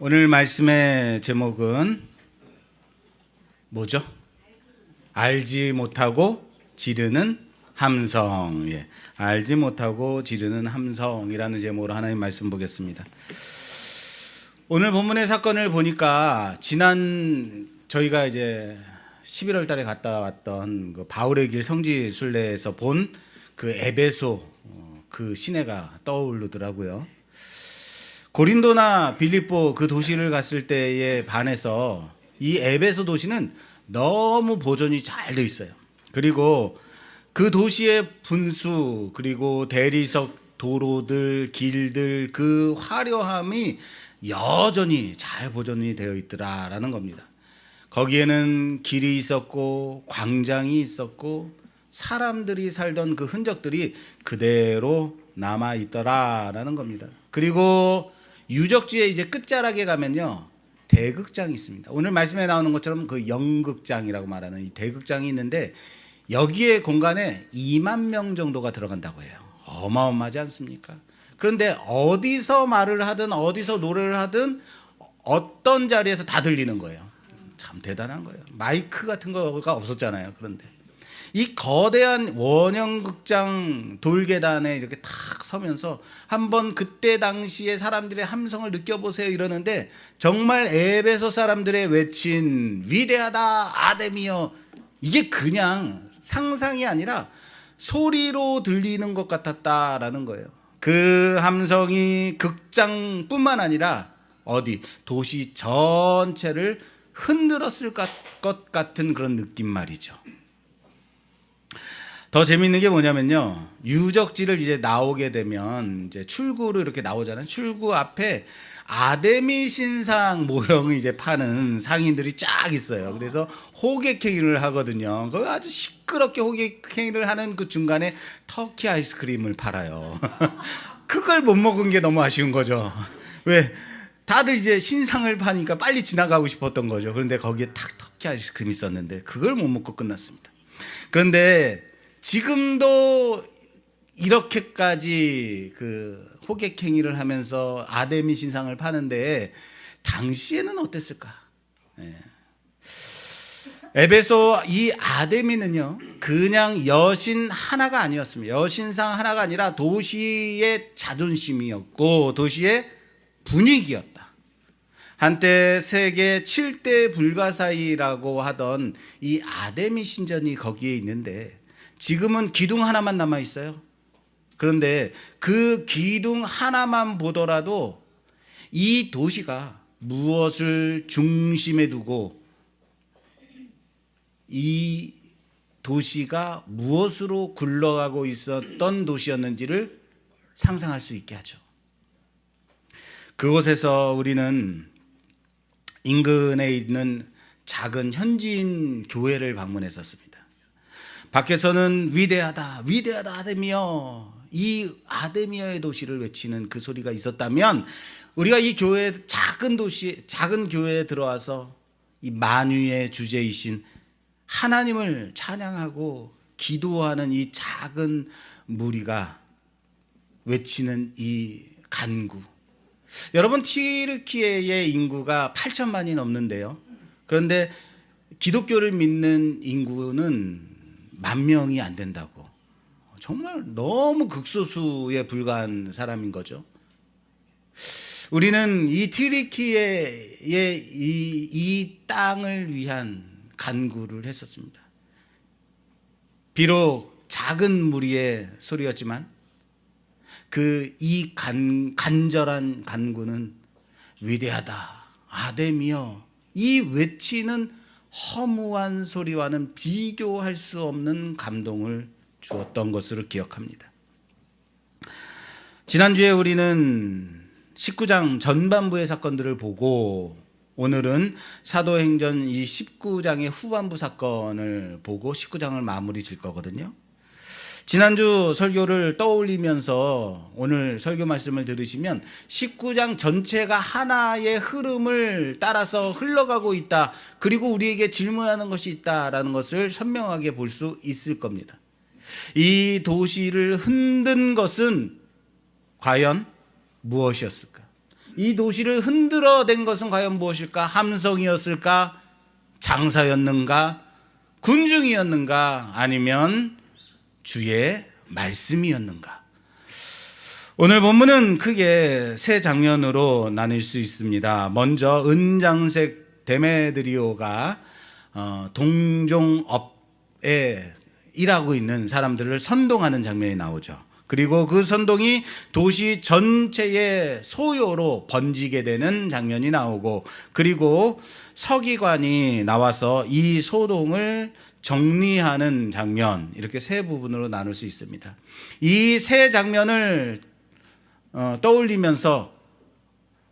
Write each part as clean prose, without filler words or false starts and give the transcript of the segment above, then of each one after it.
오늘 말씀의 제목은 뭐죠? 알지 못하고 지르는 함성. 알지 못하고 지르는 함성이라는 제목으로 하나님 말씀 보겠습니다. 오늘 본문의 사건을 보니까 지난 저희가 이제 11월 달에 갔다 왔던 그 바울의 길 성지 순례에서 본 그 에베소 그 시내가 떠오르더라고요. 고린도나 빌립보 그 도시를 갔을 때에 반해서 이 에베소 도시는 너무 보존이 잘 돼 있어요. 그리고 그 도시의 분수, 그리고 대리석, 도로들, 길들, 그 화려함이 여전히 잘 보존이 되어 있더라라는 겁니다. 거기에는 길이 있었고 광장이 있었고 사람들이 살던 그 흔적들이 그대로 남아 있더라라는 겁니다. 그리고 유적지의 이제 끝자락에 가면요, 대극장이 있습니다. 오늘 말씀에 나오는 것처럼 그 영극장이라고 말하는 이 대극장이 있는데 여기에 공간에 2만 명 정도가 들어간다고 해요. 어마어마하지 않습니까? 그런데 어디서 말을 하든 어디서 노래를 하든 어떤 자리에서 다 들리는 거예요. 참 대단한 거예요. 마이크 같은 거가 없었잖아요. 그런데 이 거대한 원형극장 돌계단에 이렇게 탁 서면서 한번 그때 당시에 사람들의 함성을 느껴보세요 이러는데, 정말 에베소 사람들의 외친 위대하다 아데미여, 이게 그냥 상상이 아니라 소리로 들리는 것 같았다라는 거예요. 그 함성이 극장뿐만 아니라 도시 전체를 흔들었을 것 같은 그런 느낌 말이죠. 더 재밌는 게 뭐냐면요, 유적지를 이제 나오게 되면 이제 출구로 이렇게 나오잖아요. 출구 앞에 아데미 신상 모형을 이제 파는 상인들이 쫙 있어요. 그래서 호객행위를 하거든요. 그 아주 시끄럽게 호객행위를 하는 그 중간에 터키 아이스크림을 팔아요. 그걸 못 먹은 게 너무 아쉬운 거죠. 왜? 다들 이제 신상을 파니까 빨리 지나가고 싶었던 거죠. 그런데 거기에 탁 터키 아이스크림이 있었는데 그걸 못 먹고 끝났습니다. 그런데 지금도 이렇게까지 그 호객행위를 하면서 아데미 신상을 파는데 당시에는 어땠을까? 에베소 이 아데미는요, 그냥 여신 하나가 아니었습니다. 여신상 하나가 아니라 도시의 자존심이었고 도시의 분위기였다. 한때 세계 7대 불가사의라고 하던 이 아데미 신전이 거기에 있는데 지금은 기둥 하나만 남아 있어요. 그런데 그 기둥 하나만 보더라도 이 도시가 무엇을 중심에 두고 이 도시가 무엇으로 굴러가고 있었던 도시였는지를 상상할 수 있게 하죠. 그곳에서 우리는 인근에 있는 작은 현지인 교회를 방문했었습니다. 밖에서는 위대하다 위대하다 아데미여, 이 아데미여의 도시를 외치는 그 소리가 있었다면, 우리가 이 교회 작은 교회에 들어와서 이 만유의 주제이신 하나님을 찬양하고 기도하는 이 작은 무리가 외치는 이 간구. 여러분, 튀르키예의 인구가 8천만이 넘는데요, 그런데 기독교를 믿는 인구는 10,000명이 안 된다고. 정말 너무 극소수에 불과한 사람인 거죠. 우리는 이 튀르키예의 이 땅을 위한 간구를 했었습니다. 비록 작은 무리의 소리였지만 이 간절한 간구는 위대하다 아데미여, 이 외치는 허무한 소리와는 비교할 수 없는 감동을 주었던 것으로 기억합니다. 지난주에 우리는 19장 전반부의 사건들을 보고 오늘은 사도행전 이 19장의 후반부 사건을 보고 19장을 마무리 질 거거든요. 지난주 설교를 떠올리면서 오늘 설교 말씀을 들으시면 19장 전체가 하나의 흐름을 따라서 흘러가고 있다, 그리고 우리에게 질문하는 것이 있다라는 것을 선명하게 볼 수 있을 겁니다. 이 도시를 흔든 것은 과연 무엇이었을까? 이 도시를 흔들어댄 것은 과연 무엇일까? 함성이었을까? 장사였는가? 군중이었는가? 아니면 주의 말씀이었는가? 오늘 본문은 크게 세 장면으로 나눌 수 있습니다. 먼저 은장색 데메드리오가 동종업에 일하고 있는 사람들을 선동하는 장면이 나오죠. 그리고 그 선동이 도시 전체의 소요로 번지게 되는 장면이 나오고, 그리고 서기관이 나와서 이 소동을 정리하는 장면, 이렇게 세 부분으로 나눌 수 있습니다. 이 세 장면을 떠올리면서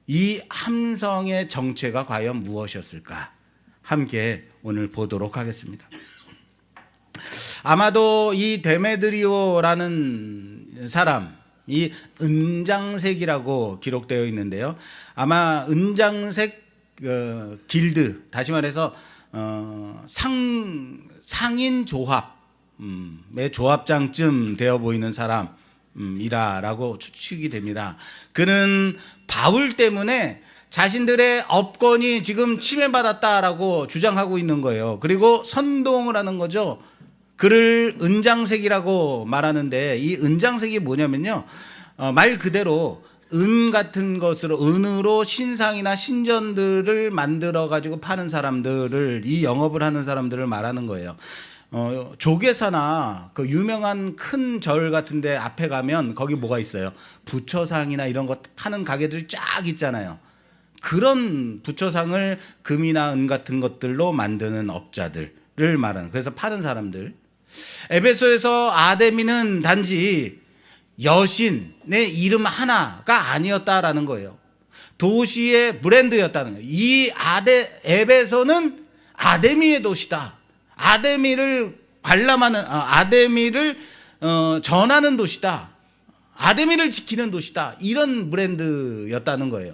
이 함성의 정체가 과연 무엇이었을까? 함께 오늘 보도록 하겠습니다. 아마도 이 데메드리오라는 사람, 이 은장색이라고 기록되어 있는데요. 아마 은장색 길드, 다시 말해서 상인 조합의 조합장쯤 되어 보이는 사람이라고 추측이 됩니다. 그는 바울 때문에 자신들의 업권이 지금 침해받았다라고 주장하고 있는 거예요. 그리고 선동을 하는 거죠. 그를 은장색이라고 말하는데, 이 은장색이 뭐냐면요, 말 그대로 은 같은 것으로, 은으로 신상이나 신전들을 만들어 가지고 파는 사람들을, 이 영업을 하는 사람들을 말하는 거예요. 조계사나 그 유명한 큰 절 같은데 앞에 가면 거기 뭐가 있어요? 부처상이나 이런 것 파는 가게들이 쫙 있잖아요. 그런 부처상을 금이나 은 같은 것들로 만드는 업자들을 말하는, 그래서 파는 사람들. 에베소에서 아데미는 단지 여신의 이름 하나가 아니었다라는 거예요. 도시의 브랜드였다는 거예요. 이 에베소는 아데미의 도시다. 아데미를 관람하는, 아데미를 전하는 도시다. 아데미를 지키는 도시다. 이런 브랜드였다는 거예요.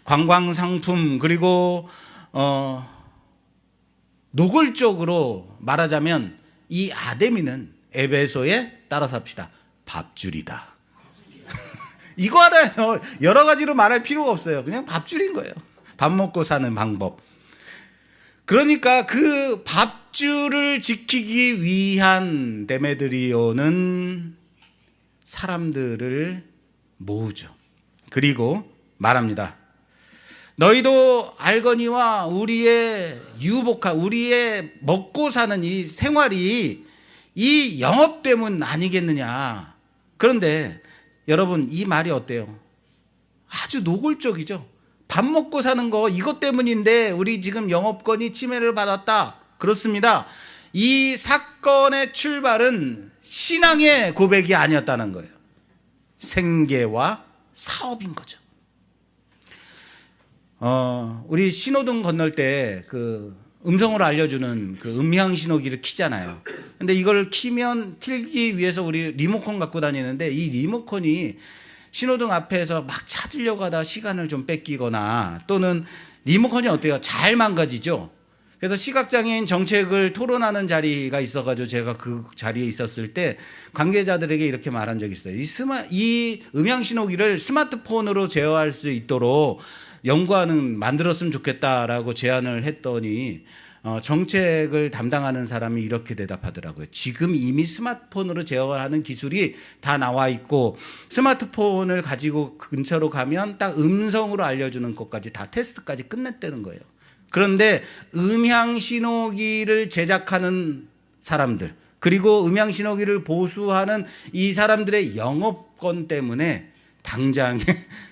관광 상품, 그리고 노골적으로 말하자면 이 아데미는 에베소에, 따라서 합시다, 밥줄이다. 이거 알아요. 여러 가지로 말할 필요가 없어요. 그냥 밥줄인 거예요. 밥 먹고 사는 방법. 그러니까 그 밥줄을 지키기 위한 데메드리오는 사람들을 모으죠. 그리고 말합니다. 너희도 알거니와 우리의 유복한, 우리의 먹고 사는 이 생활이 이 영업 때문 아니겠느냐. 그런데 여러분, 이 말이 어때요? 아주 노골적이죠. 밥 먹고 사는 거 이것 때문인데 우리 지금 영업권이 침해를 받았다. 그렇습니다. 이 사건의 출발은 신앙의 고백이 아니었다는 거예요. 생계와 사업인 거죠. 우리 신호등 건널 때 그 음성으로 알려주는 그 음향 신호기를 켜잖아요. 근데 이걸 켜기 위해서 우리 리모컨 갖고 다니는데, 이 리모컨이 신호등 앞에서 막 찾으려고 하다 시간을 좀 뺏기거나, 또는 리모컨이 어때요? 잘 망가지죠. 그래서 시각장애인 정책을 토론하는 자리가 있어가지고 제가 그 자리에 있었을 때 관계자들에게 이렇게 말한 적이 있어요. 이 음향 신호기를 스마트폰으로 제어할 수 있도록 만들었으면 좋겠다라고 제안을 했더니 정책을 담당하는 사람이 이렇게 대답하더라고요. 지금 이미 스마트폰으로 제어하는 기술이 다 나와 있고, 스마트폰을 가지고 근처로 가면 딱 음성으로 알려주는 것까지 다 테스트까지 끝냈다는 거예요. 그런데 음향 신호기를 제작하는 사람들, 그리고 음향 신호기를 보수하는 이 사람들의 영업권 때문에 당장에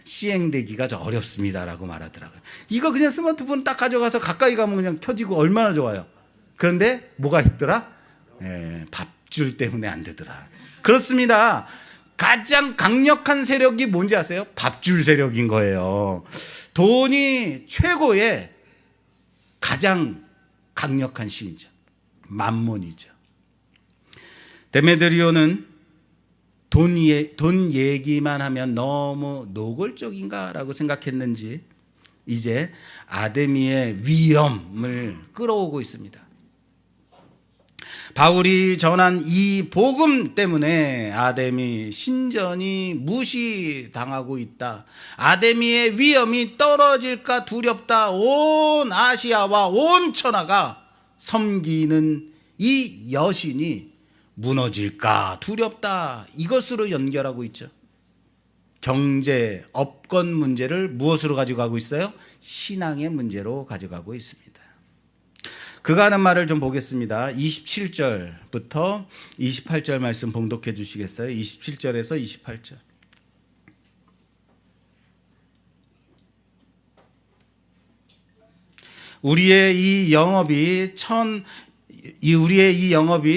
시행되기가 어렵습니다라고 말하더라고요. 이거 그냥 스마트폰 딱 가져가서 가까이 가면 그냥 켜지고 얼마나 좋아요. 그런데 뭐가 있더라? 밥줄 때문에 안 되더라. 그렇습니다. 가장 강력한 세력이 뭔지 아세요? 밥줄 세력인 거예요. 돈이 최고의 가장 강력한 신이죠. 만몬이죠. 데메드리오는 돈 얘기만 하면 너무 노골적인가라고 생각했는지 이제 아데미의 위엄을 끌어오고 있습니다. 바울이 전한 이 복음 때문에 아데미 신전이 무시당하고 있다. 아데미의 위엄이 떨어질까 두렵다. 온 아시아와 온 천하가 섬기는 이 여신이 무너질까 두렵다. 이것으로 연결하고 있죠. 경제, 업권 문제를 무엇으로 가져가고 있어요? 신앙의 문제로 가져가고 있습니다. 그가 하는 말을 좀 보겠습니다. 27절부터 28절 말씀 봉독해 주시겠어요? 27절에서 28절. 우리의 이 영업이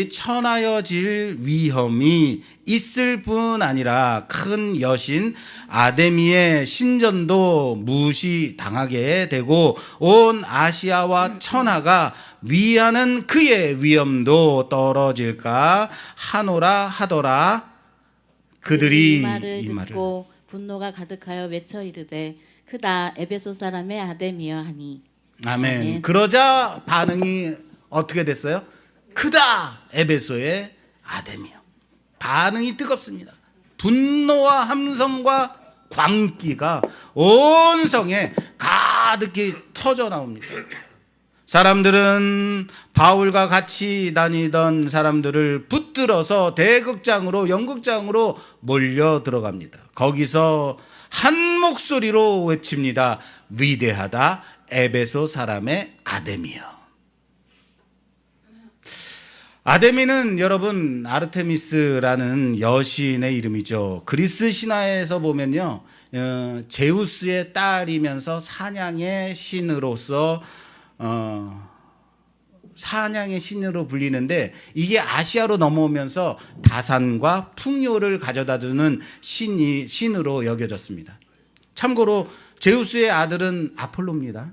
천하여질 위험이 있을 뿐 아니라 큰 여신 아데미의 신전도 무시당하게 되고 온 아시아와 천하가 위하는 그의 위엄도 떨어질까 하노라 하더라. 그들이 이 말을 듣고 분노가 가득하여 외쳐 이르되 크다 에베소 사람의 아데미여 하니. 아멘. 아멘. 그러자 반응이 어떻게 됐어요? 크다 에베소의 아데미여. 반응이 뜨겁습니다. 분노와 함성과 광기가 온 성에 가득히 터져 나옵니다. 사람들은 바울과 같이 다니던 사람들을 붙들어서 대극장으로 연극장으로 몰려 들어갑니다. 거기서 한 목소리로 외칩니다. 위대하다 에베소 사람의 아데미여. 아데미는 여러분 아르테미스라는 여신의 이름이죠. 그리스 신화에서 보면요, 제우스의 딸이면서 사냥의 신으로서 사냥의 신으로 불리는데 이게 아시아로 넘어오면서 다산과 풍요를 가져다주는 신으로 여겨졌습니다. 참고로 제우스의 아들은 아폴로입니다.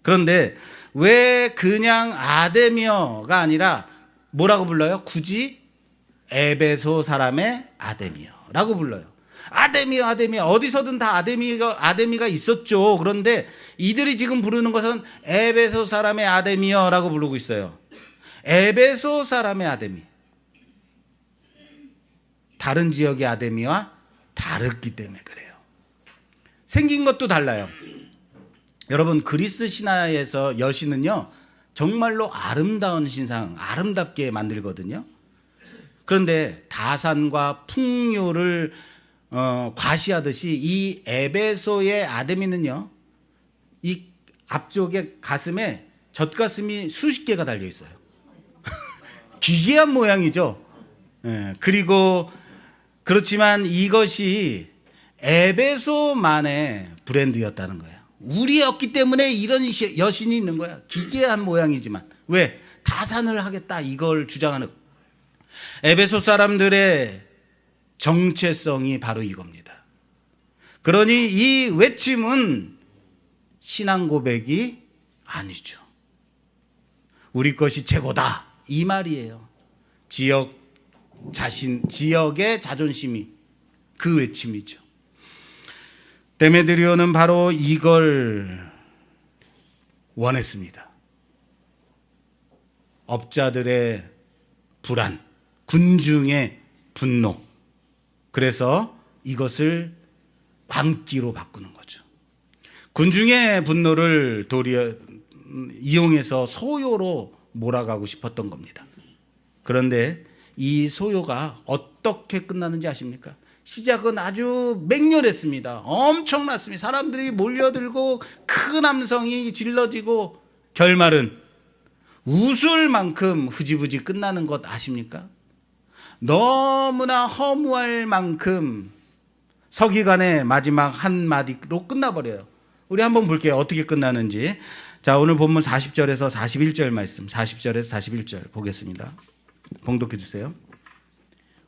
그런데 왜 그냥 아데미어가 아니라 뭐라고 불러요? 굳이 에베소 사람의 아데미어라고 불러요. 아데미어, 아데미어. 어디서든 다 아데미가 있었죠. 그런데 이들이 지금 부르는 것은 에베소 사람의 아데미어라고 부르고 있어요. 에베소 사람의 아데미. 다른 지역의 아데미와 다르기 때문에 그래요. 생긴 것도 달라요. 여러분 그리스 신화에서 여신은요 정말로 아름다운 신상, 아름답게 만들거든요. 그런데 다산과 풍요를 과시하듯이 이 에베소의 아데미는요, 이 앞쪽에 가슴에 젖가슴이 수십 개가 달려 있어요. 기괴한 모양이죠. 그리고 그렇지만 이것이 에베소만의 브랜드였다는 거예요. 우리였기 때문에 이런 여신이 있는 거야. 기괴한 모양이지만 왜? 다산을 하겠다 이걸 주장하는 거예요. 에베소 사람들의 정체성이 바로 이겁니다. 그러니 이 외침은 신앙 고백이 아니죠. 우리 것이 최고다 이 말이에요. 지역의 자존심이 그 외침이죠. 데메드리오는 바로 이걸 원했습니다. 업자들의 불안, 군중의 분노. 그래서 이것을 광기로 바꾸는 거죠. 군중의 분노를 도리어 이용해서 소요로 몰아가고 싶었던 겁니다. 그런데 이 소요가 어떻게 끝나는지 아십니까? 시작은 아주 맹렬했습니다. 엄청났습니다. 사람들이 몰려들고 큰 함성이 질러지고 결말은 웃을 만큼 흐지부지 끝나는 것 아십니까? 너무나 허무할 만큼 서기관의 마지막 한마디로 끝나버려요. 우리 한번 볼게요. 어떻게 끝나는지. 자, 오늘 본문 40절에서 41절 말씀, 40절에서 41절 보겠습니다. 봉독해 주세요.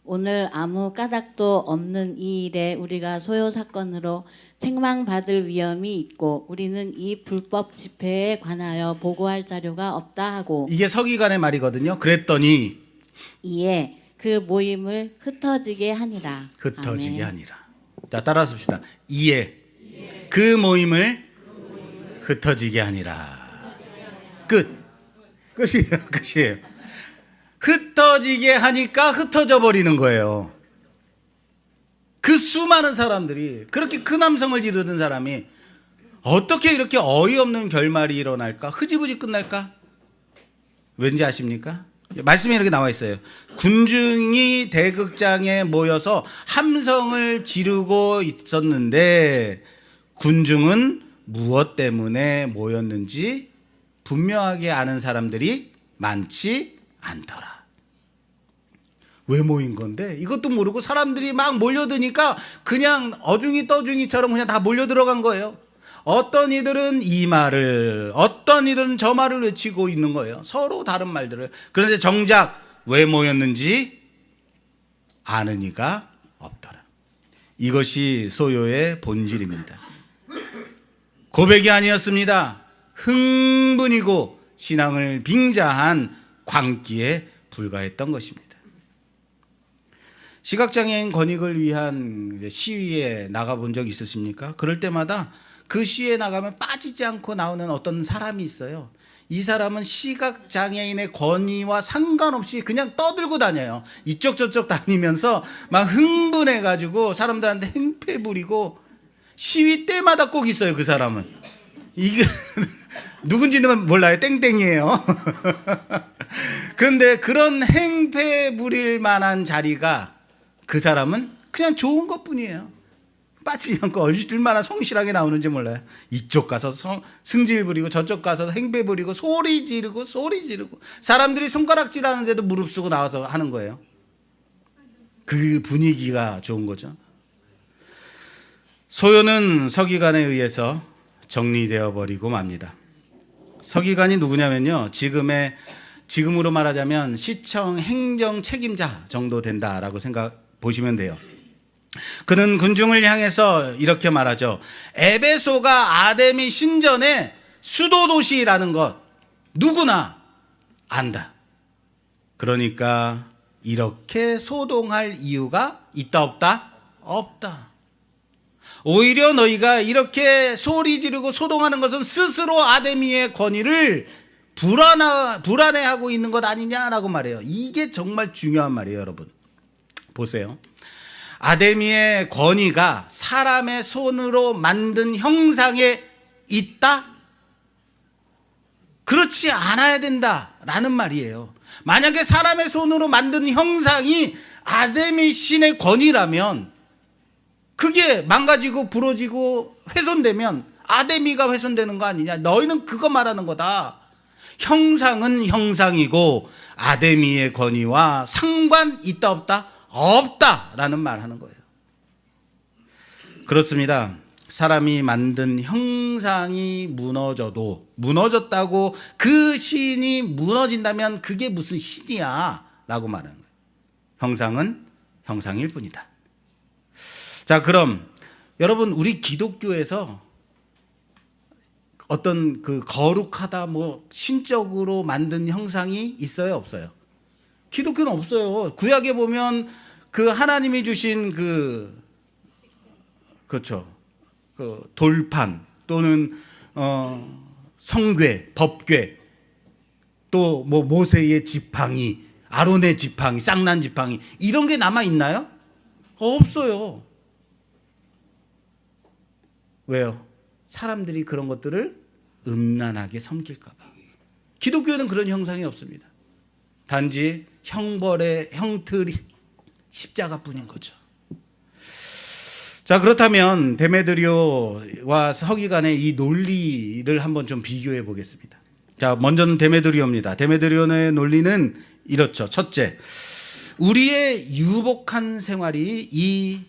오늘 아무 까닭도 없는 이 일에 우리가 소요 사건으로 책망받을 위험이 있고 우리는 이 불법 집회에 관하여 보고할 자료가 없다 하고, 이게 서기관의 말이거든요. 그랬더니 이에 그 모임을 흩어지게 하니라. 흩어지게 아멘. 하니라. 자, 따라서 봅시다. 이에 그 모임을 흩어지게 하니라. 끝이에요. 끝이에요. 흩어지게 하니까 흩어져 버리는 거예요. 그 수많은 사람들이, 그렇게 큰 함성을 지르던 사람이 어떻게 이렇게 어이없는 결말이 일어날까? 흐지부지 끝날까? 왠지 아십니까? 말씀에 이렇게 나와 있어요. 군중이 대극장에 모여서 함성을 지르고 있었는데 군중은 무엇 때문에 모였는지 분명하게 아는 사람들이 많지 않더라. 왜 모인 건데? 이것도 모르고 사람들이 막 몰려드니까 그냥 어중이 떠중이처럼 그냥 다 몰려 들어간 거예요. 어떤 이들은 이 말을, 어떤 이들은 저 말을 외치고 있는 거예요. 서로 다른 말들을. 그런데 정작 왜 모였는지 아는 이가 없더라. 이것이 소요의 본질입니다. 고백이 아니었습니다. 흥분이고 신앙을 빙자한 광기에 불과했던 것입니다. 시각장애인 권익을 위한 시위에 나가본 적 있으십니까? 그럴 때마다 그 시위에 나가면 빠지지 않고 나오는 어떤 사람이 있어요. 이 사람은 시각장애인의 권위와 상관없이 그냥 떠들고 다녀요. 이쪽 저쪽 다니면서 막 흥분해가지고 사람들한테 행패 부리고, 시위 때마다 꼭 있어요. 그 사람은. 이게 누군지는 몰라요. 땡땡이에요. 그런데 그런 행패 부릴 만한 자리가, 그 사람은 그냥 좋은 것뿐이에요. 빠지지 않고 얼마나 성실하게 나오는지 몰라요. 이쪽 가서 승질 부리고 저쪽 가서 행패 부리고 소리 지르고 사람들이 손가락질 하는데도 무릅쓰고 나와서 하는 거예요. 그 분위기가 좋은 거죠. 소요는 서기관에 의해서 정리되어 버리고 맙니다. 서기관이 누구냐면요, 지금으로 말하자면 시청 행정 책임자 정도 된다라고 보시면 돼요. 그는 군중을 향해서 이렇게 말하죠. 에베소가 아데미 신전의 수도 도시라는 것 누구나 안다. 그러니까 이렇게 소동할 이유가 있다 없다? 없다. 오히려 너희가 이렇게 소리 지르고 소동하는 것은 스스로 아데미의 권위를 불안해하고 있는 것 아니냐라고 말해요. 이게 정말 중요한 말이에요, 여러분. 보세요. 아데미의 권위가 사람의 손으로 만든 형상에 있다? 그렇지 않아야 된다라는 말이에요. 만약에 사람의 손으로 만든 형상이 아데미 신의 권위라면, 그게 망가지고 부러지고 훼손되면 아데미가 훼손되는 거 아니냐. 너희는 그거 말하는 거다. 형상은 형상이고 아데미의 권위와 상관 있다 없다? 없다라는 말 하는 거예요. 그렇습니다. 사람이 만든 형상이 무너졌다고 그 신이 무너진다면 그게 무슨 신이야 라고 말하는 거예요. 형상은 형상일 뿐이다. 자, 그럼 여러분, 우리 기독교에서 어떤 그 거룩하다 신적으로 만든 형상이 있어요, 없어요? 기독교는 없어요. 구약에 보면 그 하나님이 주신 그렇죠, 그 돌판 또는 성궤, 법궤, 또 모세의 지팡이, 아론의 지팡이, 쌍난 지팡이, 이런 게 남아 있나요? 없어요. 왜요? 사람들이 그런 것들을 음란하게 섬길까 봐. 기독교는 그런 형상이 없습니다. 단지 형벌의 형틀이 십자가뿐인 거죠. 자, 그렇다면 데메드리오와 서기관의 이 논리를 한번 좀 비교해 보겠습니다. 자, 먼저는 데메드리오입니다. 데메드리오의 논리는 이렇죠. 첫째, 우리의 유복한 생활이 이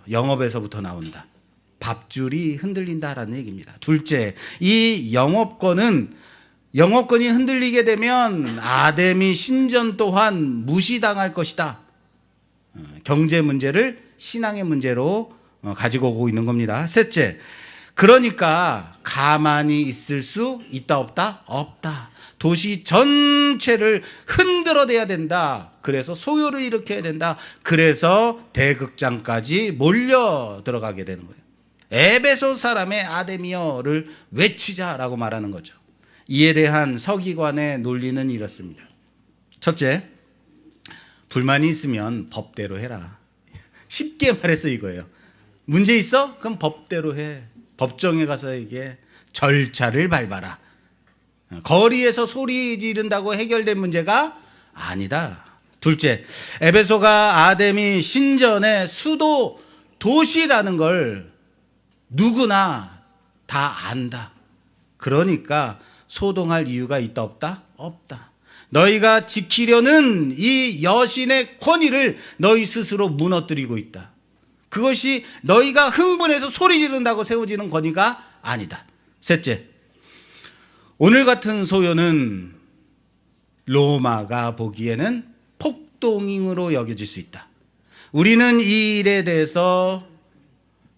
영업에서부터 나온다. 밥줄이 흔들린다라는 얘기입니다. 둘째, 이 영업권이 흔들리게 되면 아데미 신전 또한 무시당할 것이다. 경제 문제를 신앙의 문제로 가지고 오고 있는 겁니다. 셋째, 그러니까 가만히 있을 수 있다 없다? 없다. 도시 전체를 흔들어대야 된다. 그래서 소요를 일으켜야 된다. 그래서 대극장까지 몰려 들어가게 되는 거예요. 에베소 사람의 아데미어를 외치자라고 말하는 거죠. 이에 대한 서기관의 논리는 이렇습니다. 첫째, 불만이 있으면 법대로 해라. 쉽게 말해서 이거예요. 문제 있어? 그럼 법대로 해. 법정에 가서 이게 절차를 밟아라. 거리에서 소리 지른다고 해결된 문제가 아니다. 둘째, 에베소가 아담이 신전의 수도 도시라는 걸 누구나 다 안다. 그러니까 소동할 이유가 있다 없다? 없다. 너희가 지키려는 이 여신의 권위를 너희 스스로 무너뜨리고 있다. 그것이 너희가 흥분해서 소리 지른다고 세워지는 권위가 아니다. 셋째, 오늘 같은 소요는 로마가 보기에는 폭동으로 여겨질 수 있다. 우리는 이 일에 대해서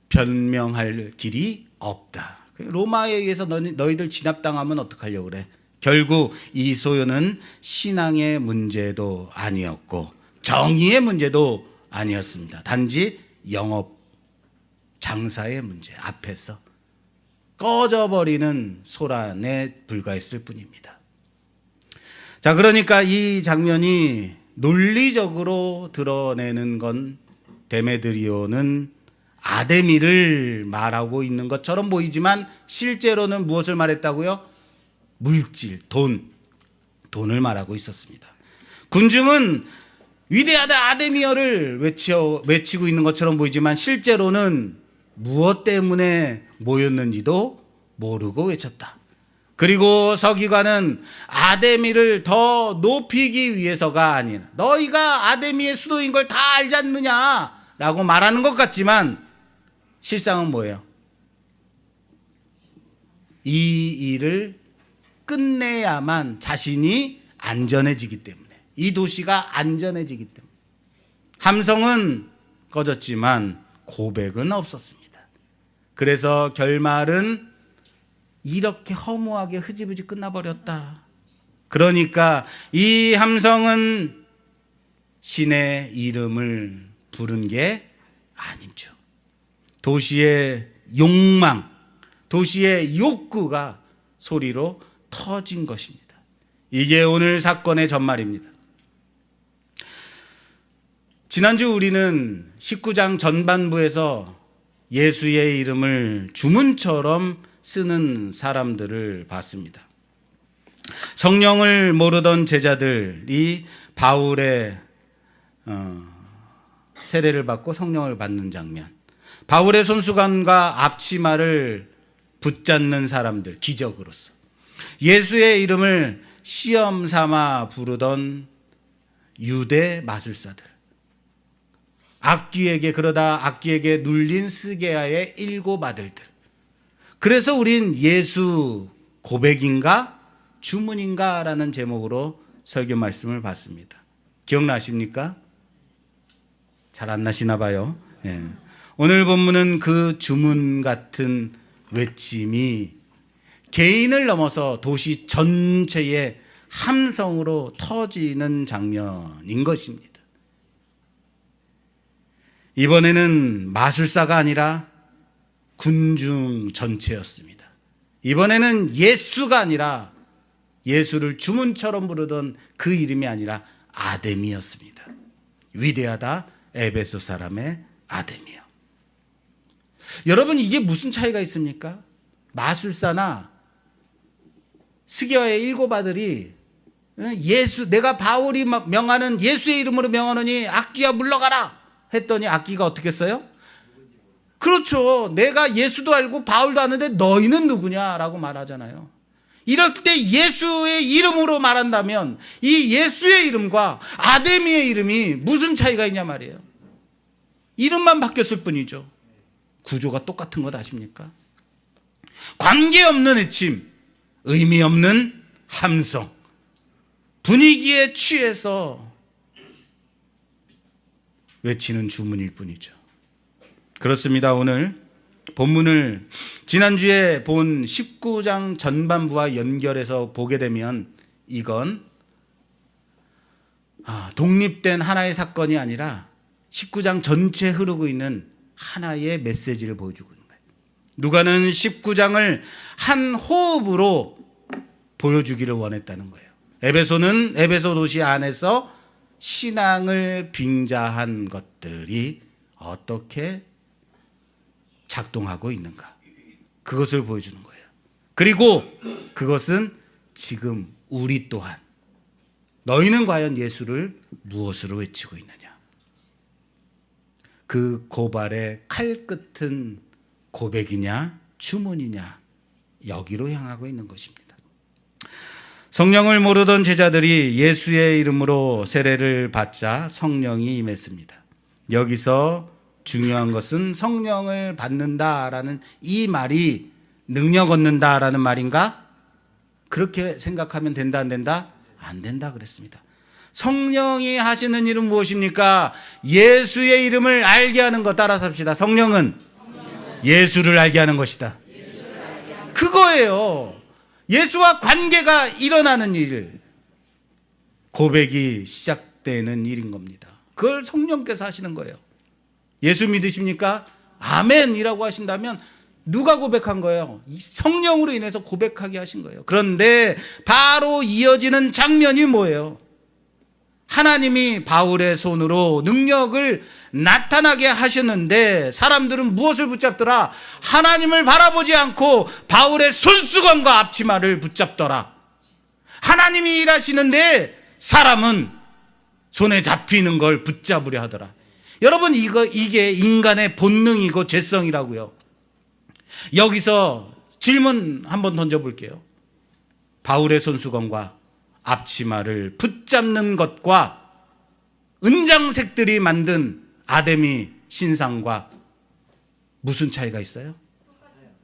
변명할 길이 없다. 로마에 의해서 너희들 진압당하면 어떡하려고 그래? 결국 이 소요는 신앙의 문제도 아니었고 정의의 문제도 아니었습니다. 단지 영업 장사의 문제 앞에서 꺼져버리는 소란에 불과했을 뿐입니다. 자, 그러니까 이 장면이 논리적으로 드러내는 건 데메드리오는 아데미를 말하고 있는 것처럼 보이지만 실제로는 무엇을 말했다고요? 물질, 돈을 말하고 있었습니다. 군중은 위대하다 아데미어를 외치고 있는 것처럼 보이지만 실제로는 무엇 때문에 모였는지도 모르고 외쳤다. 그리고 서기관은 아데미를 더 높이기 위해서가 아니라 너희가 아데미의 수도인 걸 다 알지 않느냐라고 말하는 것 같지만 실상은 뭐예요? 이 일을 끝내야만 자신이 안전해지기 때문에, 이 도시가 안전해지기 때문에. 함성은 꺼졌지만 고백은 없었습니다. 그래서 결말은 이렇게 허무하게 흐지부지 끝나버렸다. 그러니까 이 함성은 신의 이름을 부른 게 아니죠. 도시의 욕망, 도시의 욕구가 소리로 터진 것입니다. 이게 오늘 사건의 전말입니다. 지난주 우리는 19장 전반부에서 예수의 이름을 주문처럼 쓰는 사람들을 봤습니다. 성령을 모르던 제자들이 바울의 세례를 받고 성령을 받는 장면, 바울의 손수건과 앞치마를 붙잡는 사람들, 기적으로서 예수의 이름을 시험 삼아 부르던 유대 마술사들, 그러다 악귀에게 눌린 스게야의 7 아들들. 그래서 우린 예수 고백인가 주문인가 라는 제목으로 설교 말씀을 봤습니다. 기억나십니까? 잘 안 나시나 봐요. 예. 오늘 본문은 그 주문 같은 외침이 개인을 넘어서 도시 전체의 함성으로 터지는 장면인 것입니다. 이번에는 마술사가 아니라 군중 전체였습니다. 이번에는 예수가 아니라 예수를 주문처럼 부르던 그 이름이 아니라 아데미였습니다. 위대하다 에베소 사람의 아데미요. 여러분, 이게 무슨 차이가 있습니까? 마술사나 스게와의 7 아들이 내가 바울이 막 명하는 예수의 이름으로 명하노니 악귀야 물러가라 했더니 악귀가 어떻게 했어요? 그렇죠. 내가 예수도 알고 바울도 아는데 너희는 누구냐라고 말하잖아요. 이럴 때 예수의 이름으로 말한다면 이 예수의 이름과 아데미의 이름이 무슨 차이가 있냐 말이에요. 이름만 바뀌었을 뿐이죠. 구조가 똑같은 것 아십니까? 관계없는 외침, 의미 없는 함성, 분위기에 취해서 외치는 주문일 뿐이죠. 그렇습니다. 오늘 본문을 지난주에 본 19장 전반부와 연결해서 보게 되면 이건 독립된 하나의 사건이 아니라 19장 전체에 흐르고 있는 하나의 메시지를 보여주고 있는 거예요. 누가는 19장을 한 호흡으로 보여주기를 원했다는 거예요. 에베소는 에베소 도시 안에서 신앙을 빙자한 것들이 어떻게 작동하고 있는가, 그것을 보여주는 거예요. 그리고 그것은 지금 우리 또한, 너희는 과연 예수를 무엇으로 외치고 있느냐, 그 고발의 칼끝은 고백이냐 주문이냐, 여기로 향하고 있는 것입니다. 성령을 모르던 제자들이 예수의 이름으로 세례를 받자 성령이 임했습니다. 여기서 중요한 것은 성령을 받는다라는 이 말이 능력 얻는다라는 말인가? 그렇게 생각하면 된다 안 된다? 안 된다 그랬습니다. 성령이 하시는 일은 무엇입니까? 예수의 이름을 알게 하는 것. 따라서 합시다. 성령은 예수를 알게 하는 것이다. 그거예요. 예수와 관계가 일어나는 일, 고백이 시작되는 일인 겁니다. 그걸 성령께서 하시는 거예요. 예수 믿으십니까? 아멘이라고 하신다면 누가 고백한 거예요? 성령으로 인해서 고백하게 하신 거예요. 그런데 바로 이어지는 장면이 뭐예요? 하나님이 바울의 손으로 능력을 나타나게 하셨는데 사람들은 무엇을 붙잡더라? 하나님을 바라보지 않고 바울의 손수건과 앞치마를 붙잡더라. 하나님이 일하시는데 사람은 손에 잡히는 걸 붙잡으려 하더라. 여러분, 이게 인간의 본능이고 죄성이라고요. 여기서 질문 한번 던져볼게요. 바울의 손수건과 앞치마를 붙잡는 것과 은장색들이 만든 아데미 신상과 무슨 차이가 있어요?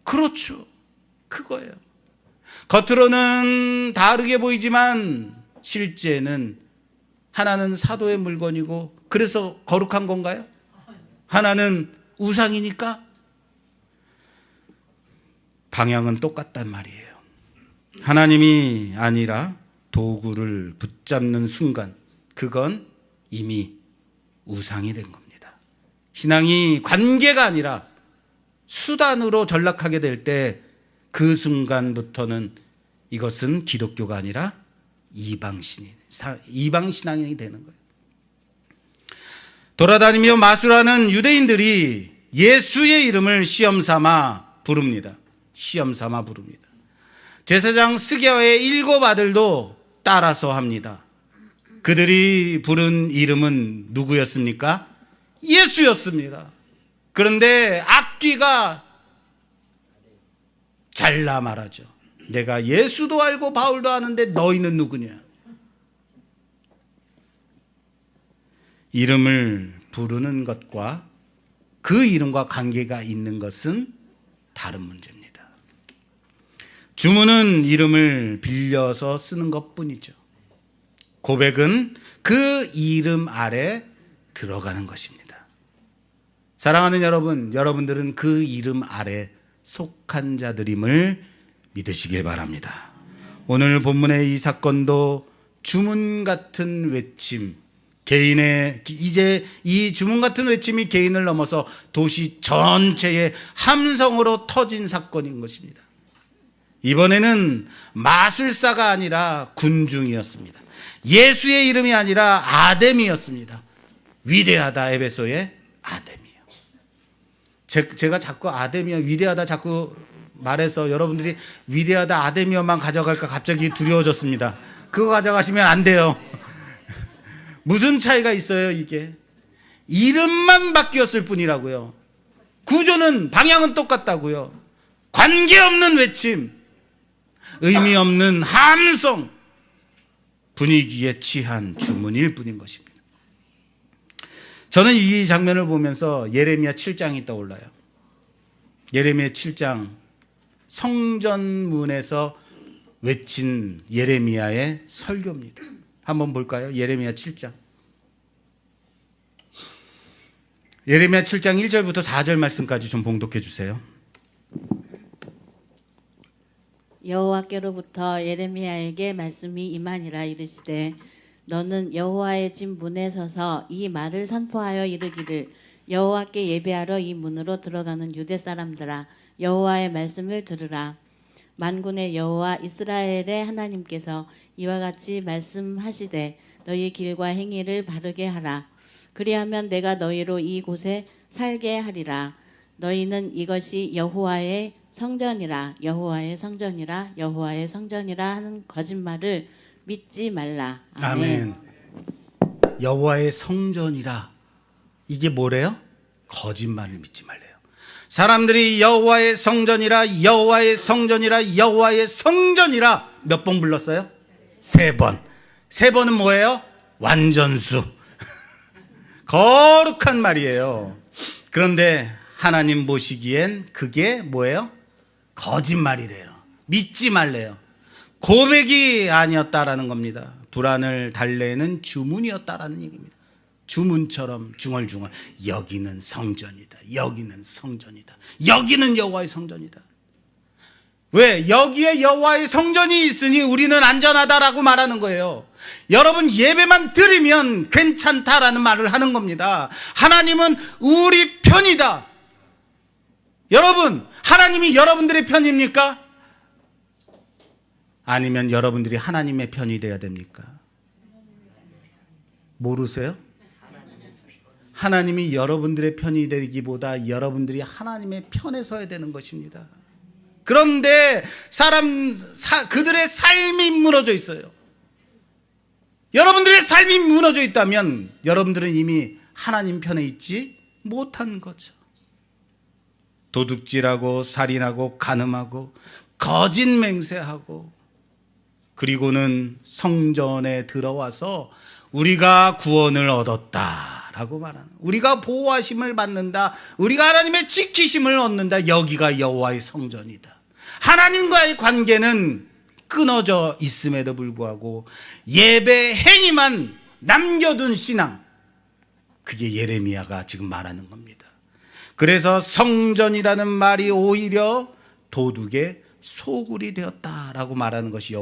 그렇죠. 그거예요. 겉으로는 다르게 보이지만 실제는 하나는 사도의 물건이고, 그래서 거룩한 건가요? 하나는 우상이니까? 방향은 똑같단 말이에요. 하나님이 아니라 도구를 붙잡는 순간, 그건 이미 우상이 된 겁니다. 신앙이 관계가 아니라 수단으로 전락하게 될 때 그 순간부터는 이것은 기독교가 아니라 이방신앙이 되는 거예요. 돌아다니며 마술하는 유대인들이 예수의 이름을 시험 삼아 부릅니다. 시험 삼아 부릅니다. 제사장 스게와의 7 아들도 따라서 합니다. 그들이 부른 이름은 누구였습니까? 예수였습니다. 그런데 악귀가 잘라 말하죠. 내가 예수도 알고 바울도 아는데 너희는 누구냐? 이름을 부르는 것과 그 이름과 관계가 있는 것은 다른 문제입니다. 주문은 이름을 빌려서 쓰는 것뿐이죠. 고백은 그 이름 아래 들어가는 것입니다. 사랑하는 여러분, 여러분들은 그 이름 아래 속한 자들임을 믿으시길 바랍니다. 오늘 본문의 이 사건도 주문 같은 외침, 이제 이 주문 같은 외침이 개인을 넘어서 도시 전체의 함성으로 터진 사건인 것입니다. 이번에는 마술사가 아니라 군중이었습니다. 예수의 이름이 아니라 아데미였습니다. 위대하다, 에베소의 아데미요. 제가 자꾸 아데미요, 위대하다 자꾸 말해서 여러분들이 위대하다 아데미어만 가져갈까 갑자기 두려워졌습니다. 그거 가져가시면 안 돼요. 무슨 차이가 있어요, 이게? 이름만 바뀌었을 뿐이라고요. 구조는, 방향은 똑같다고요. 관계없는 외침, 의미 없는 함성, 분위기에 취한 주문일 뿐인 것입니다. 저는 이 장면을 보면서 예레미야 7장이 떠올라요. 예레미야 7장, 성전문에서 외친 예레미야의 설교입니다. 한번 볼까요? 예레미야 7장. 예레미야 7장 1절부터 4절 말씀까지 좀 봉독해 주세요. 여호와께로부터 예레미야에게 말씀이 임하니라. 이르시되 너는 여호와의 집 문에 서서 이 말을 선포하여 이르기를 여호와께 예배하러 이 문으로 들어가는 유대 사람들아, 여호와의 말씀을 들으라. 만군의 여호와 이스라엘의 하나님께서 이와 같이 말씀하시되 너희 길과 행위를 바르게 하라. 그리하면 내가 너희로 이곳에 살게 하리라. 너희는 이것이 여호와의 성전이라 여호와의 성전이라 여호와의 성전이라 하는 거짓말을 믿지 말라. 아멘. 여호와의 성전이라. 이게 뭐래요? 거짓말을 믿지 말래요. 사람들이 여호와의 성전이라 여호와의 성전이라 여호와의 성전이라 몇 번 불렀어요? 3번. 3번은 뭐예요? 완전수. 거룩한 말이에요. 그런데 하나님 보시기엔 그게 뭐예요? 거짓말이래요. 믿지 말래요. 고백이 아니었다라는 겁니다. 불안을 달래는 주문이었다라는 얘기입니다. 주문처럼 중얼중얼 여기는 성전이다. 여기는 성전이다. 여기는 여호와의 성전이다. 왜? 여기에 여호와의 성전이 있으니 우리는 안전하다라고 말하는 거예요. 여러분 예배만 드리면 괜찮다라는 말을 하는 겁니다. 하나님은 우리 편이다. 여러분, 하나님이 여러분들의 편입니까? 아니면 여러분들이 하나님의 편이 되어야 됩니까? 모르세요? 하나님이 여러분들의 편이 되기보다 여러분들이 하나님의 편에 서야 되는 것입니다. 그런데 그들의 삶이 무너져 있어요. 여러분들의 삶이 무너져 있다면 여러분들은 이미 하나님 편에 있지 못한 거죠. 도둑질하고 살인하고 간음하고 거짓 맹세하고 그리고는 성전에 들어와서 우리가 구원을 얻었다라고 말하는, 우리가 보호하심을 받는다, 우리가 하나님의 지키심을 얻는다. 여기가 여호와의 성전이다. 하나님과의 관계는 끊어져 있음에도 불구하고 예배 행위만 남겨둔 신앙, 그게 예레미야가 지금 말하는 겁니다. 그래서 성전이라는 말이 오히려 도둑의 소굴이 되었다라고 말하는 것이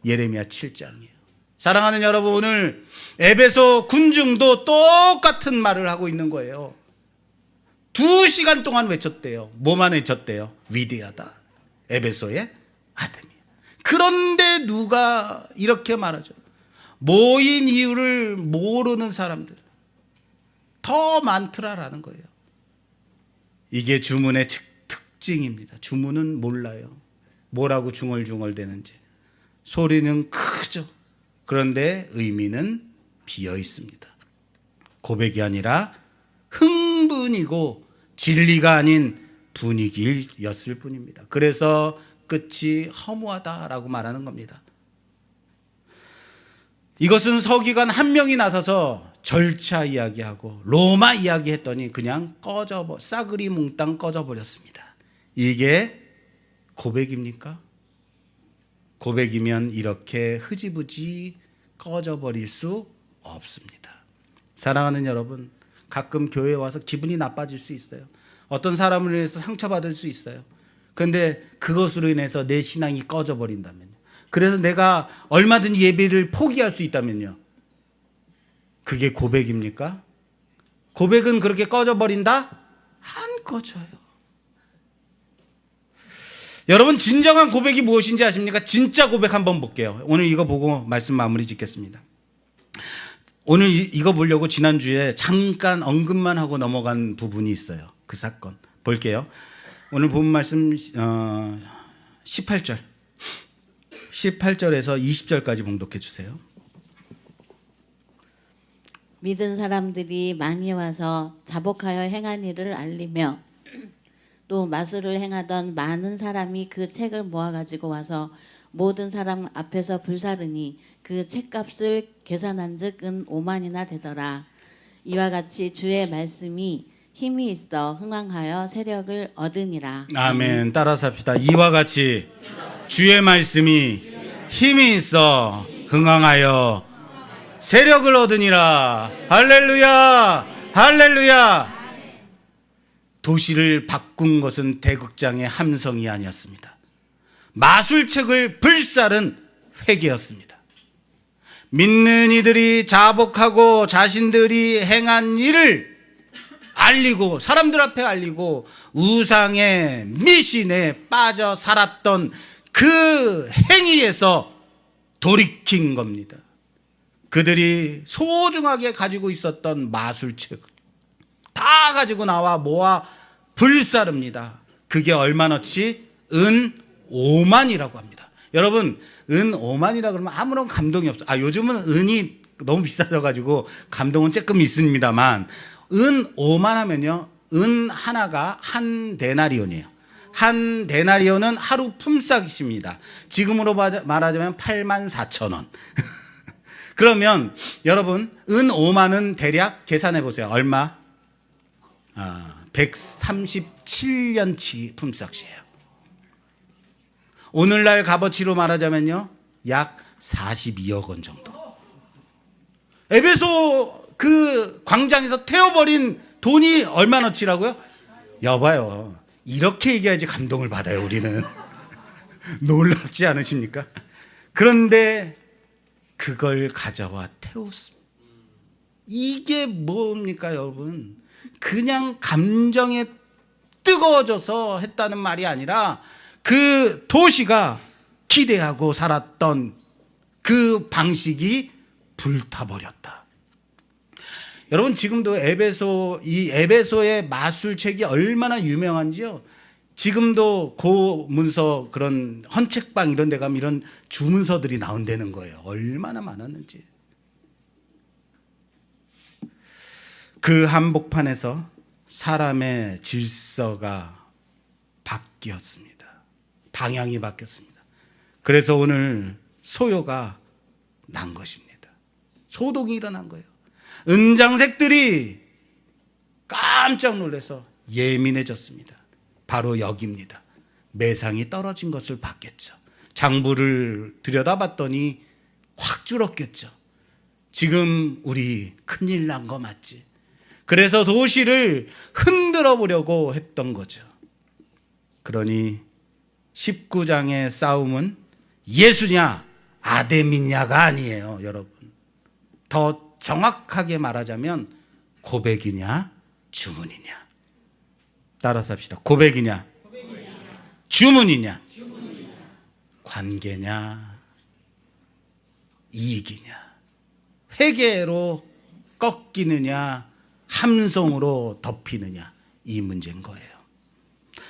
예레미야 7장이에요. 사랑하는 여러분, 오늘 에베소 군중도 똑같은 말을 하고 있는 거예요. 2시간 동안 외쳤대요. 뭐만 외쳤대요? 위대하다. 에베소의 아름이. 그런데 누가 이렇게 말하죠? 모인 이유를 모르는 사람들 더 많더라라는 거예요. 이게 주문의 특징입니다. 주문은 몰라요. 뭐라고 중얼중얼 대는지. 소리는 크죠. 그런데 의미는 비어 있습니다. 고백이 아니라 흥분이고 진리가 아닌 분위기였을 뿐입니다. 그래서 끝이 허무하다라고 말하는 겁니다. 이것은 서기관 한 명이 나서서 절차 이야기하고 로마 이야기했더니 그냥 싸그리 몽땅 꺼져버렸습니다. 이게 고백입니까? 고백이면 이렇게 흐지부지 꺼져버릴 수 없습니다. 사랑하는 여러분, 가끔 교회에 와서 기분이 나빠질 수 있어요. 어떤 사람을 위해서 상처받을 수 있어요. 그런데 그것으로 인해서 내 신앙이 꺼져버린다면요. 그래서 내가 얼마든지 예배를 포기할 수 있다면요. 그게 고백입니까? 고백은 그렇게 꺼져버린다? 안 꺼져요. 여러분, 진정한 고백이 무엇인지 아십니까? 진짜 고백 한번 볼게요. 오늘 이거 보고 말씀 마무리 짓겠습니다. 오늘 이거 보려고 지난주에 잠깐 언급만 하고 넘어간 부분이 있어요. 그 사건 볼게요. 오늘 본 말씀 18절 18절에서 20절까지 봉독해 주세요. 믿은 사람들이 많이 와서 자복하여 행한 일을 알리며 또 마술을 행하던 많은 사람이 그 책을 모아가지고 와서 모든 사람 앞에서 불사르니 그 책값을 계산한즉 은 5만이나 되더라. 이와 같이 주의 말씀이 힘이 있어 흥왕하여 세력을 얻으니라. 아멘. 따라서 합시다. 이와 같이 주의 말씀이 힘이 있어 흥왕하여 세력을 얻으니라. 할렐루야, 할렐루야. 도시를 바꾼 것은 대극장의 함성이 아니었습니다. 마술책을 불살은 회개였습니다. 믿는 이들이 자복하고 자신들이 행한 일을 알리고 사람들 앞에 알리고 우상의 미신에 빠져 살았던 그 행위에서 돌이킨 겁니다. 그들이 소중하게 가지고 있었던 마술책 다 가지고 나와 모아 불사릅니다. 그게 얼마나치? 은 5만이라고 합니다. 여러분, 은 5만이라 그러면 아무런 감동이 없어요. 요즘은 은이 너무 비싸져가지고 감동은 조금 있습니다만, 은 5만 하면요, 은 하나가 한 데나리온이에요. 한 데나리온은 하루 품삯입니다. 지금으로 말하자면 84,000원. 그러면 여러분, 은 5만은 대략 계산해 보세요. 얼마? 137년치 품삯이에요. 오늘날 값어치로 말하자면요, 약 42억 원 정도. 에베소 그 광장에서 태워버린 돈이 얼마나치라고요? 여봐요, 이렇게 얘기해야지 감동을 받아요, 우리는. 놀랍지 않으십니까? 그런데 그걸 가져와 태웠습니다. 이게 뭡니까, 여러분? 그냥 감정에 뜨거워져서 했다는 말이 아니라 그 도시가 기대하고 살았던 그 방식이 불타버렸다. 여러분, 지금도 이 에베소의 마술책이 얼마나 유명한지요. 지금도 고문서, 그런 헌책방 이런 데 가면 이런 주문서들이 나온다는 거예요. 얼마나 많았는지. 그 한복판에서 사람의 질서가 바뀌었습니다. 방향이 바뀌었습니다. 그래서 오늘 소요가 난 것입니다. 소동이 일어난 거예요. 은장색들이 깜짝 놀라서 예민해졌습니다. 바로 여기입니다. 매상이 떨어진 것을 봤겠죠. 장부를 들여다봤더니 확 줄었겠죠. 지금 우리 큰일 난 거 맞지? 그래서 도시를 흔들어 보려고 했던 거죠. 그러니 19장의 싸움은 예수냐 아데미냐가 아니에요, 여러분. 더 정확하게 말하자면 고백이냐 주문이냐. 따라서 합시다. 고백이냐 주문이냐, 관계냐 이익이냐, 회개로 꺾이느냐 함성으로 덮이느냐, 이 문제인 거예요.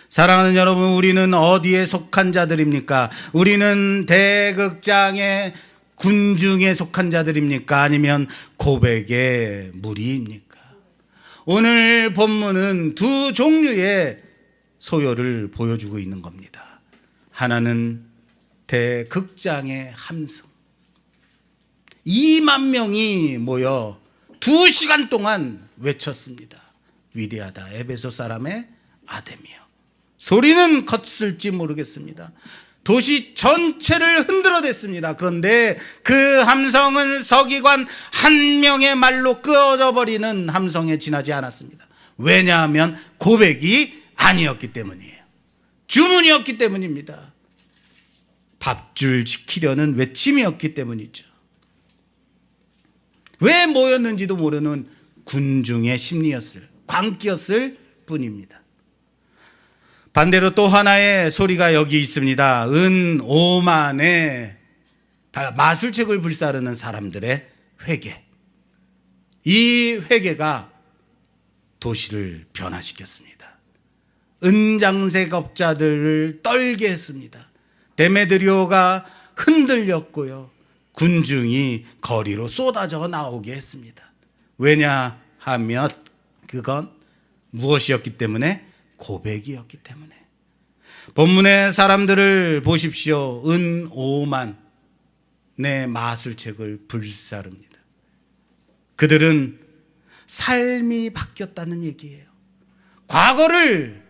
사랑하는 여러분, 우리는 어디에 속한 자들입니까? 우리는 대극장의 군중에 속한 자들입니까? 아니면 고백의 무리입니까? 오늘 본문은 두 종류의 소요를 보여주고 있는 겁니다. 하나는 대극장의 함성. 2만 명이 모여 2시간 동안 외쳤습니다. 위대하다 에베소 사람의 아데미여. 소리는 컸을지 모르겠습니다. 도시 전체를 흔들어댔습니다. 그런데 그 함성은 서기관 한 명의 말로 끄어져 버리는 함성에 지나지 않았습니다. 왜냐하면 고백이 아니었기 때문이에요. 주문이었기 때문입니다. 밥줄 지키려는 외침이었기 때문이죠. 왜 모였는지도 모르는 군중의 심리였을, 광기였을 뿐입니다. 반대로 또 하나의 소리가 여기 있습니다. 은 5만의 마술책을 불사르는 사람들의 회개. 이 회개가 도시를 변화시켰습니다. 은장색 업자들을 떨게 했습니다. 데메드리오가 흔들렸고요. 군중이 거리로 쏟아져 나오게 했습니다. 왜냐하면 그건 무엇이었기 때문에? 고백이었기 때문에. 본문의 사람들을 보십시오. 은 5만 내 마술책을 불사릅니다. 그들은 삶이 바뀌었다는 얘기예요. 과거를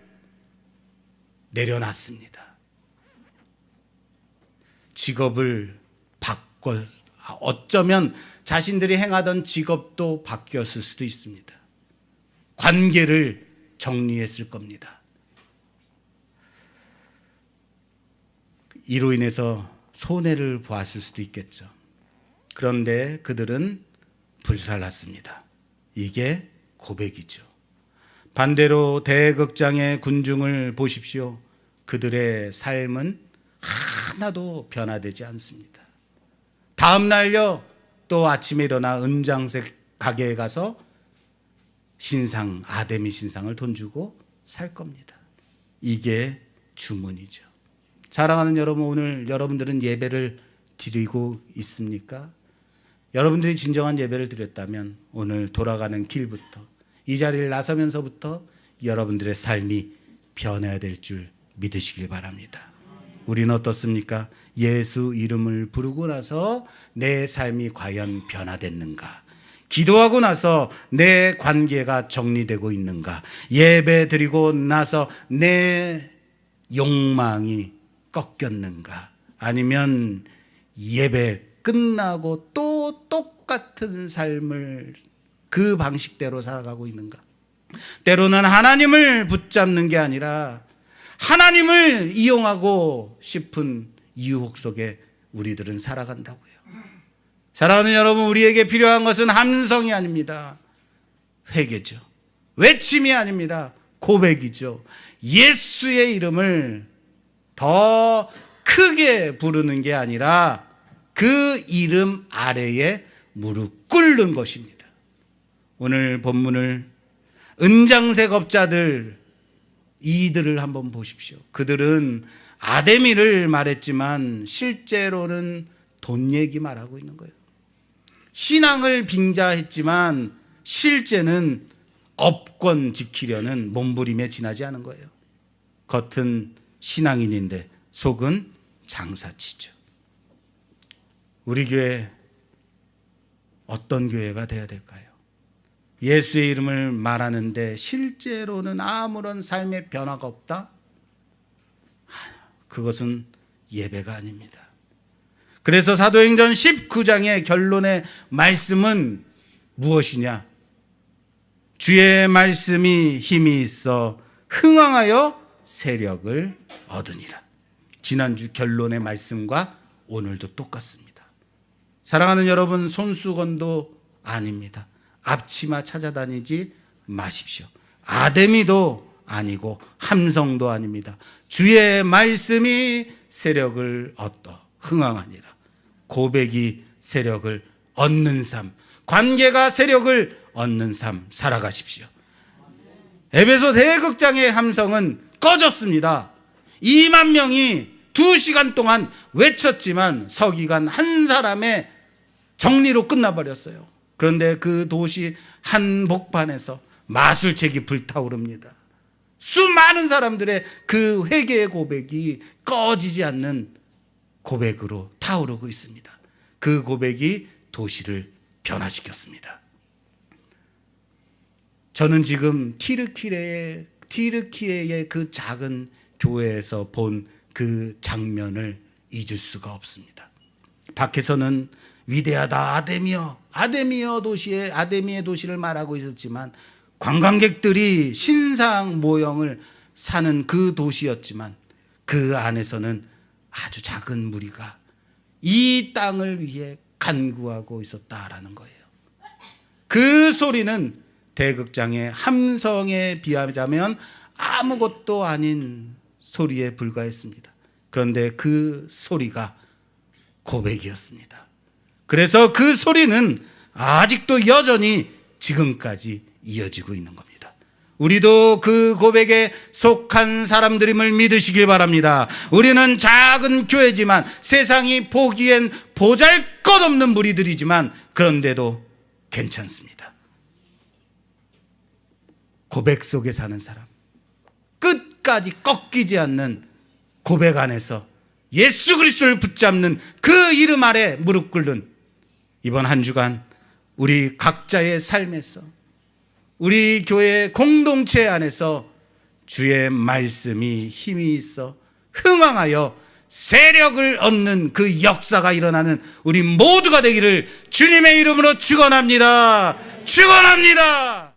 내려놨습니다. 직업을 바꿔, 어쩌면 자신들이 행하던 직업도 바뀌었을 수도 있습니다. 관계를 정리했을 겁니다. 이로 인해서 손해를 보았을 수도 있겠죠. 그런데 그들은 불살랐습니다. 이게 고백이죠. 반대로 대극장의 군중을 보십시오. 그들의 삶은 하나도 변화되지 않습니다. 다음 날요 또 아침에 일어나 은장색 가게에 가서 신상, 아데미 신상을 돈 주고 살 겁니다. 이게 주문이죠. 사랑하는 여러분, 오늘 여러분들은 예배를 드리고 있습니까? 여러분들이 진정한 예배를 드렸다면 오늘 돌아가는 길부터, 이 자리를 나서면서부터 여러분들의 삶이 변해야 될 줄 믿으시길 바랍니다. 우리는 어떻습니까? 예수 이름을 부르고 나서 내 삶이 과연 변화됐는가? 기도하고 나서 내 관계가 정리되고 있는가? 예배 드리고 나서 내 욕망이 꺾였는가? 아니면 예배 끝나고 또 똑같은 삶을 그 방식대로 살아가고 있는가? 때로는 하나님을 붙잡는 게 아니라 하나님을 이용하고 싶은 유혹 속에 우리들은 살아간다고요. 사랑하는 여러분, 우리에게 필요한 것은 함성이 아닙니다. 회개죠. 외침이 아닙니다. 고백이죠. 예수의 이름을 더 크게 부르는 게 아니라 그 이름 아래에 무릎 꿇는 것입니다. 오늘 본문을 은장색 업자들, 이들을 한번 보십시오. 그들은 아데미를 말했지만 실제로는 돈 얘기 말하고 있는 거예요. 신앙을 빙자했지만 실제는 업권 지키려는 몸부림에 지나지 않은 거예요. 겉은 신앙인인데 속은 장사치죠. 우리 교회 어떤 교회가 되어야 될까요? 예수의 이름을 말하는데 실제로는 아무런 삶의 변화가 없다? 그것은 예배가 아닙니다. 그래서 사도행전 19장의 결론의 말씀은 무엇이냐? 주의 말씀이 힘이 있어 흥왕하여 세력을 얻으니라. 지난주 결론의 말씀과 오늘도 똑같습니다. 사랑하는 여러분, 손수건도 아닙니다. 앞치마 찾아다니지 마십시오. 아데미도 아니고 함성도 아닙니다. 주의 말씀이 세력을 얻어 흥왕하니라. 고백이 세력을 얻는 삶, 관계가 세력을 얻는 삶 살아가십시오. 에베소 대극장의 함성은 꺼졌습니다. 2만 명이 2시간 동안 외쳤지만 서기관 한 사람의 정리로 끝나버렸어요. 그런데 그 도시 한복판에서 마술책이 불타오릅니다. 수많은 사람들의 그 회개의 고백이 꺼지지 않는 고백으로 타오르고 있습니다. 그 고백이 도시를 변화시켰습니다. 저는 지금 티르키예의 그 작은 교회에서 본 그 장면을 잊을 수가 없습니다. 밖에서는 위대하다 아데미어 도시의 아데미의 도시를 말하고 있었지만 관광객들이 신상 모형을 사는 그 도시였지만 그 안에서는 아주 작은 무리가 이 땅을 위해 간구하고 있었다라는 거예요. 그 소리는 대극장의 함성에 비하자면 아무것도 아닌 소리에 불과했습니다. 그런데 그 소리가 고백이었습니다. 그래서 그 소리는 아직도 여전히 지금까지 이어지고 있는 겁니다. 우리도 그 고백에 속한 사람들임을 믿으시길 바랍니다. 우리는 작은 교회지만 세상이 보기엔 보잘것없는 무리들이지만 그런데도 괜찮습니다. 고백 속에 사는 사람, 끝까지 꺾이지 않는 고백 안에서 예수 그리스도를 붙잡는 그 이름 아래 무릎 꿇는 이번 한 주간 우리 각자의 삶에서 우리 교회 공동체 안에서 주의 말씀이 힘이 있어 흥왕하여 세력을 얻는 그 역사가 일어나는 우리 모두가 되기를 주님의 이름으로 축원합니다. 축원합니다.